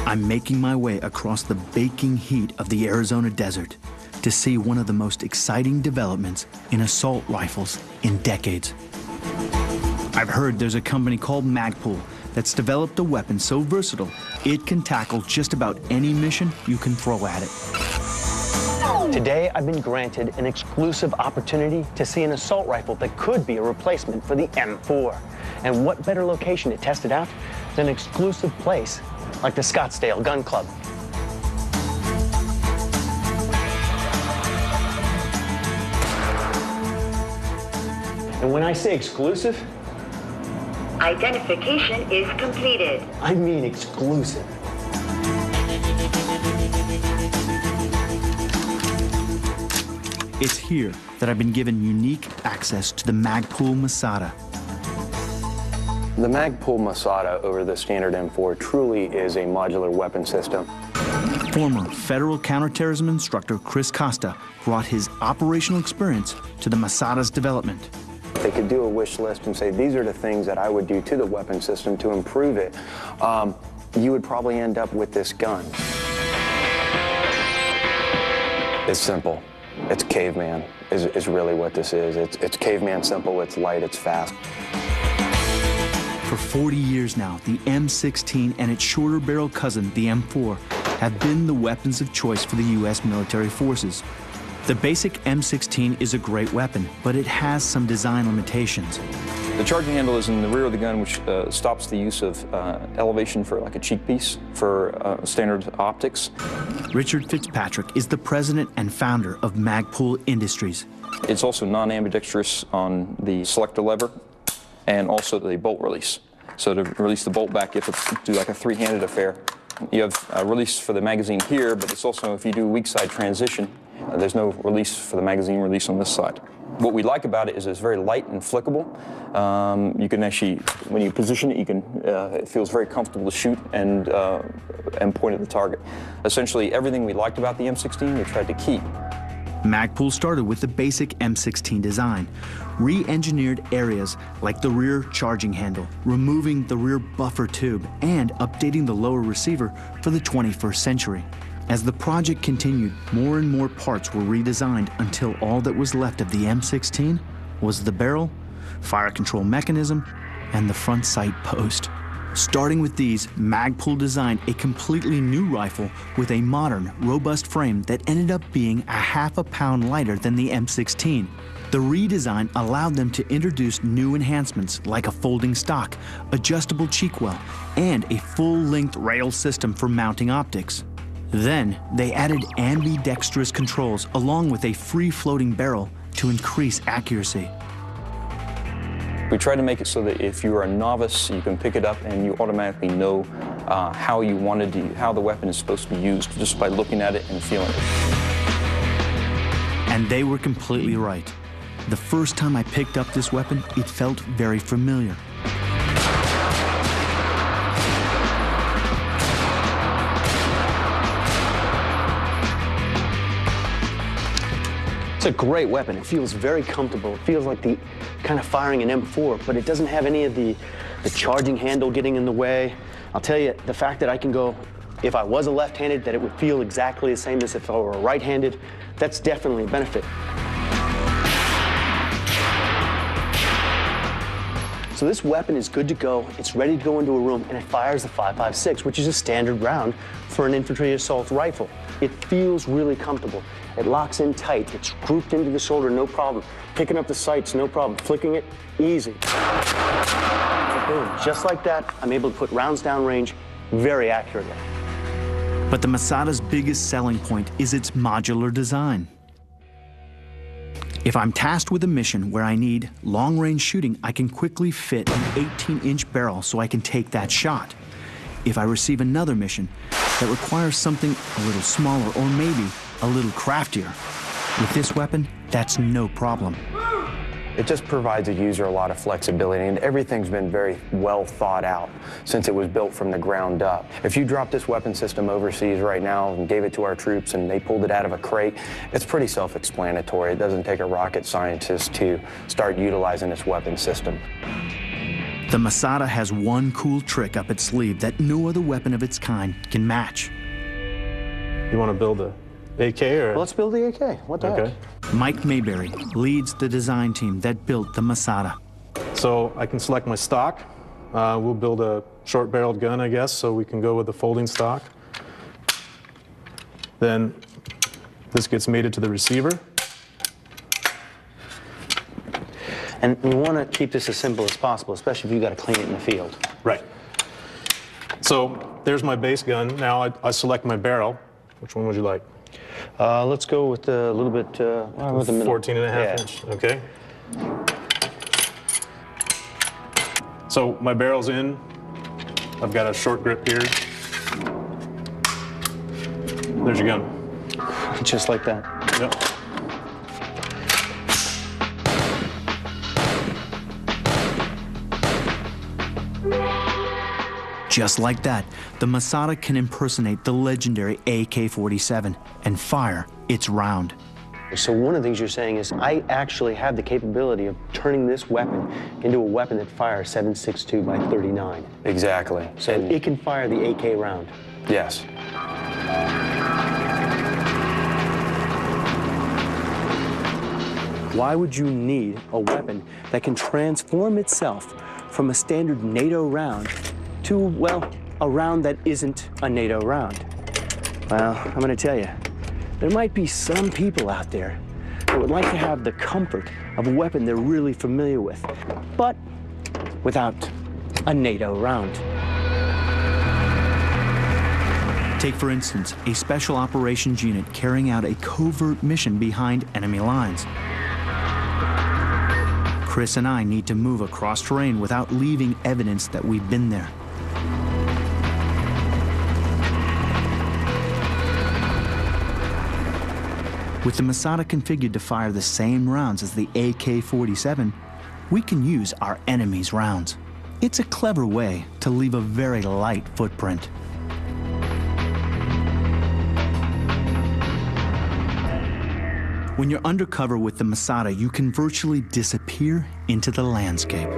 I'm making my way across the baking heat of the Arizona desert to see one of the most exciting developments in assault rifles in decades. I've heard there's a company called Magpul that's developed a weapon so versatile it can tackle just about any mission you can throw at it. Today, I've been granted an exclusive opportunity to see an assault rifle that could be a replacement for the M4. And what better location to test it out than an exclusive place like the Scottsdale Gun Club. And when I say exclusive, identification is completed. I mean exclusive. It's here that I've been given unique access to the Magpul Masada. The Magpul Masada over the standard M4 truly is a modular weapon system. Former federal counterterrorism instructor Chris Costa brought his operational experience to the Masada's development. They could do a wish list and say, these are the things that I would do to the weapon system to improve it. You would probably end up with this gun. It's simple. It's caveman is really what this is. It's caveman simple, it's light, it's fast. For 40 years now, the M16 and its shorter barrel cousin, the M4, have been the weapons of choice for the U.S. military forces. The basic M16 is a great weapon, but it has some design limitations. The charging handle is in the rear of the gun, which stops the use of elevation for like a cheek piece for standard optics. Richard Fitzpatrick is the president and founder of Magpul Industries. It's also non-ambidextrous on the selector lever and also the bolt release. So to release the bolt back, you have to do like a three-handed affair. You have a release for the magazine here, but it's also, if you do weak side transition, there's no release for the magazine release on this side. What we like about it is it's very light and flickable. You can actually, when you position it, you can, it feels very comfortable to shoot and point at the target. Essentially, everything we liked about the M16, we tried to keep. Magpul started with the basic M16 design, re-engineered areas like the rear charging handle, removing the rear buffer tube, and updating the lower receiver for the 21st century. As the project continued, more and more parts were redesigned until all that was left of the M16 was the barrel, fire control mechanism, and the front sight post. Starting with these, Magpul designed a completely new rifle with a modern, robust frame that ended up being a half a pound lighter than the M16. The redesign allowed them to introduce new enhancements like a folding stock, adjustable cheek well, and a full-length rail system for mounting optics. Then, they added ambidextrous controls along with a free-floating barrel to increase accuracy. We try to make it so that if you're a novice, you can pick it up and you automatically know how the weapon is supposed to be used just by looking at it and feeling it. And they were completely right. The first time I picked up this weapon, it felt very familiar. It's a great weapon. It feels very comfortable. It feels like the kind of firing an M4, but it doesn't have any of the charging handle getting in the way. I'll tell you, the fact that I can go, if I was a left-handed, that it would feel exactly the same as if I were a right-handed, that's definitely a benefit. So this weapon is good to go. It's ready to go into a room, and it fires the 5.56, which is a standard round for an infantry assault rifle. It feels really comfortable. It locks in tight. It's grouped into the shoulder, no problem. Picking up the sights, no problem. Flicking it, easy. Boom, just like that, I'm able to put rounds downrange very accurately. But the Masada's biggest selling point is its modular design. If I'm tasked with a mission where I need long-range shooting, I can quickly fit an 18-inch barrel so I can take that shot. If I receive another mission that requires something a little smaller or maybe a little craftier, with this weapon, that's no problem. It just provides a user a lot of flexibility, and everything's been very well thought out since it was built from the ground up. If you drop this weapon system overseas right now and gave it to our troops and they pulled it out of a crate, it's pretty self-explanatory. It doesn't take a rocket scientist to start utilizing this weapon system. The Masada has one cool trick up its sleeve that no other weapon of its kind can match. You want to build a AK or? Well, let's build the AK. What the heck? Mike Mayberry leads the design team that built the Masada. So I can select my stock. We'll build a short-barreled gun, I guess, so we can go with the folding stock. Then this gets mated to the receiver. And we want to keep this as simple as possible, especially if you've got to clean it in the field. Right. So there's my base gun. Now I select my barrel. Which one would you like? Let's go with a little bit, with the middle. 14 and a half inch, okay. So my barrel's in. I've got a short grip here. There's your gun. Just like that. Yep. Just like that, the Masada can impersonate the legendary AK-47 and fire its round. So one of the things you're saying is I actually have the capability of turning this weapon into a weapon that fires 7.62 by 39. Exactly. So it can fire the AK round. Yes. Why would you need a weapon that can transform itself from a standard NATO round to, well, a round that isn't a NATO round? Well, I'm going to tell you, there might be some people out there that would like to have the comfort of a weapon they're really familiar with, but without a NATO round. Take, for instance, a special operations unit carrying out a covert mission behind enemy lines. Chris and I need to move across terrain without leaving evidence that we've been there. With the Masada configured to fire the same rounds as the AK-47, we can use our enemy's rounds. It's a clever way to leave a very light footprint. When you're undercover with the Masada, you can virtually disappear into the landscape.